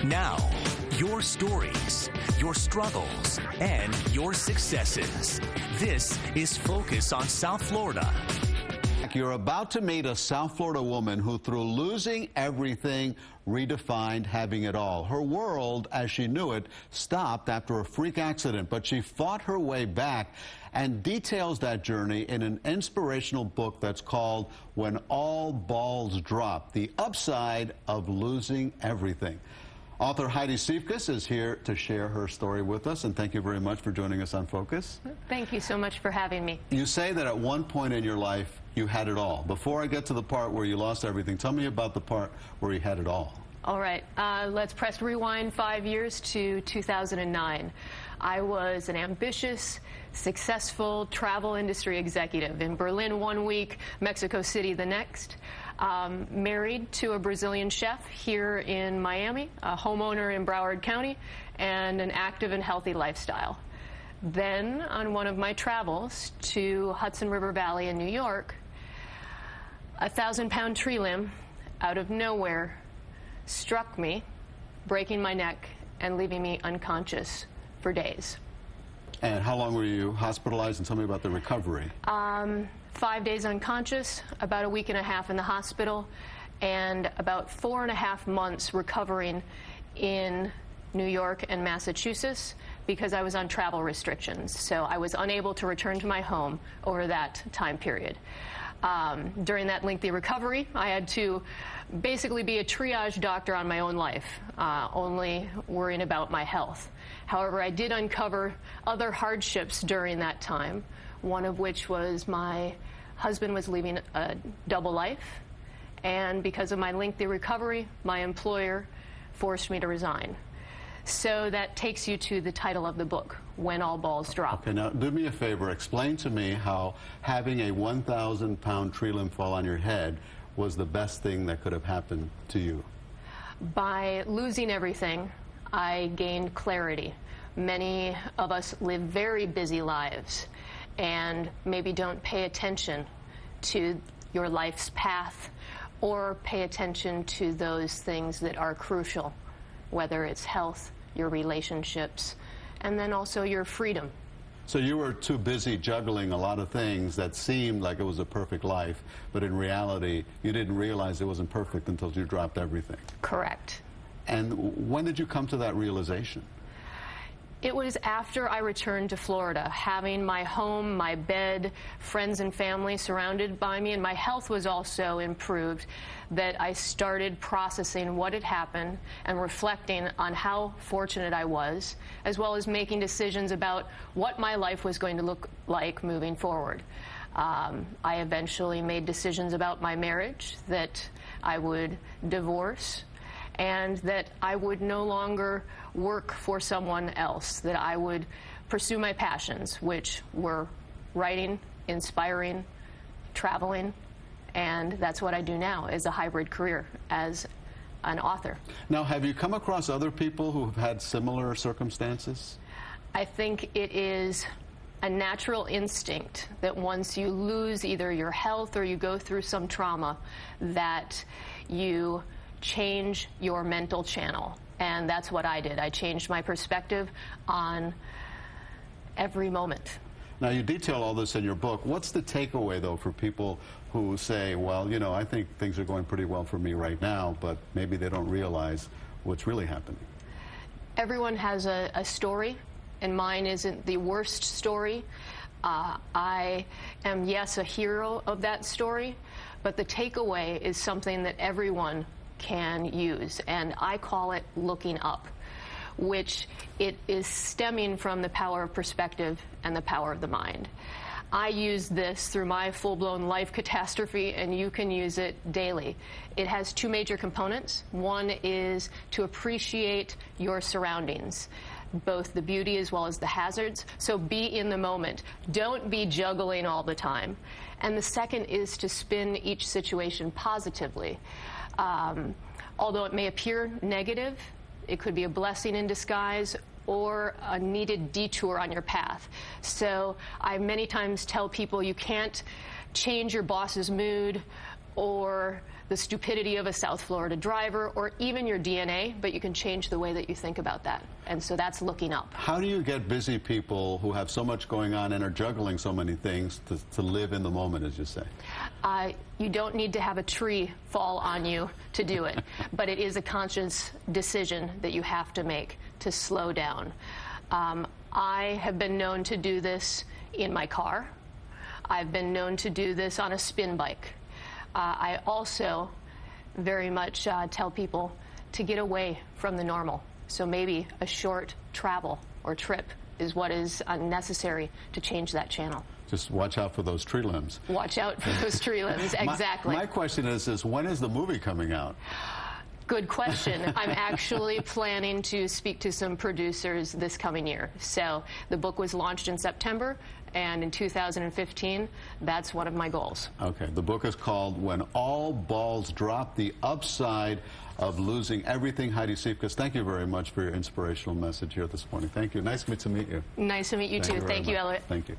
Now, your stories, your struggles, and your successes. This is Focus on South Florida. You're about to meet a South Florida woman who, through losing everything, redefined having it all. Her world, as she knew it, stopped after a freak accident, but she fought her way back and details that journey in an inspirational book that's called When All Balls Drop: The Upside of Losing Everything. Author Heidi Siefkas is here to share her story with us, and thank you very much for joining us on Focus. Thank you so much for having me. You say that at one point in your life, you had it all. Before I get to the part where you lost everything, tell me about the part where you had it all. All right, let's press rewind 5 years to 2009. I was an ambitious, successful travel industry executive in Berlin 1 week, Mexico City the next. Married to a Brazilian chef here in Miami, a homeowner in Broward County, and an active and healthy lifestyle. Then, on one of my travels to Hudson River Valley in New York, a 1,000-pound tree limb out of nowhere struck me, breaking my neck and leaving me unconscious for days. And how long were you hospitalized? And tell me about the recovery. 5 days unconscious, about a week and a half in the hospital, and about 4.5 months recovering in New York and Massachusetts because I was on travel restrictions. So I was unable to return to my home over that time period. During that lengthy recovery, I had to basically be a triage doctor on my own life, only worrying about my health. However, I did uncover other hardships during that time, one of which was my husband was leading a double life, and because of my lengthy recovery, my employer forced me to resign. So that takes you to the title of the book, When All Balls Drop. Okay, now do me a favor. Explain to me how having a 1,000-pound tree limb fall on your head was the best thing that could have happened to you. By losing everything, I gained clarity. Many of us live very busy lives and maybe don't pay attention to your life's path or pay attention to those things that are crucial, whether it's health, your relationships, and then also your freedom. So you were too busy juggling a lot of things that seemed like it was a perfect life, but in reality, you didn't realize it wasn't perfect until you dropped everything. Correct. And when did you come to that realization? It was after I returned to Florida, having my home, my bed, friends and family surrounded by me, and my health was also improved, that I started processing what had happened and reflecting on how fortunate I was, as well as making decisions about what my life was going to look like moving forward. I eventually made decisions about my marriage, that I would divorce, and that I would no longer work for someone else, that I would pursue my passions, which were writing, inspiring, traveling, and that's what I do now as a hybrid career as an author. Now, have you come across other people who have had similar circumstances? I think it is a natural instinct that once you lose either your health or you go through some trauma, that you change your mental channel. And that's what I did. I changed my perspective on every moment. Now, you detail all this in your book. What's the takeaway, though, for people who say, well, you know, I think things are going pretty well for me right now, but maybe they don't realize what's really happening? Everyone has a story, and mine isn't the worst story. I am, yes, a hero of that story, but the takeaway is something that everyone can use, and I call it looking up, which it is stemming from the power of perspective and the power of the mind. I use this through my full-blown life catastrophe, and you can use it daily. It has two major components. One is to appreciate your surroundings, both the beauty as well as the hazards. So be in the moment. Don't be juggling all the time. And the second is to spin each situation positively. Although it may appear negative, it could be a blessing in disguise or a needed detour on your path. So I many times tell people you can't change your boss's mood or the stupidity of a South Florida driver, or even your DNA, but you can change the way that you think about that. And so that's looking up. How do you get busy people who have so much going on and are juggling so many things to live in the moment, as you say? You don't need to have a tree fall on you to do it, but it is a conscious decision that you have to make to slow down. I have been known to do this in my car. I've been known to do this on a spin bike. I also very much tell people to get away from the normal. So maybe a short travel or trip is what is necessary to change that channel. Just watch out for those tree limbs. Watch out for those tree limbs, exactly. My question is when is the movie coming out? Good question. I'm actually planning to speak to some producers this coming year. So the book was launched in September, and in 2015, that's one of my goals. Okay. The book is called When All Balls Drop, The Upside of Losing Everything. Heidi Siefkas, thank you very much for your inspirational message here this morning. Thank you. Nice to meet you. Nice to meet you, too. Thank you, Elliot. Thank you.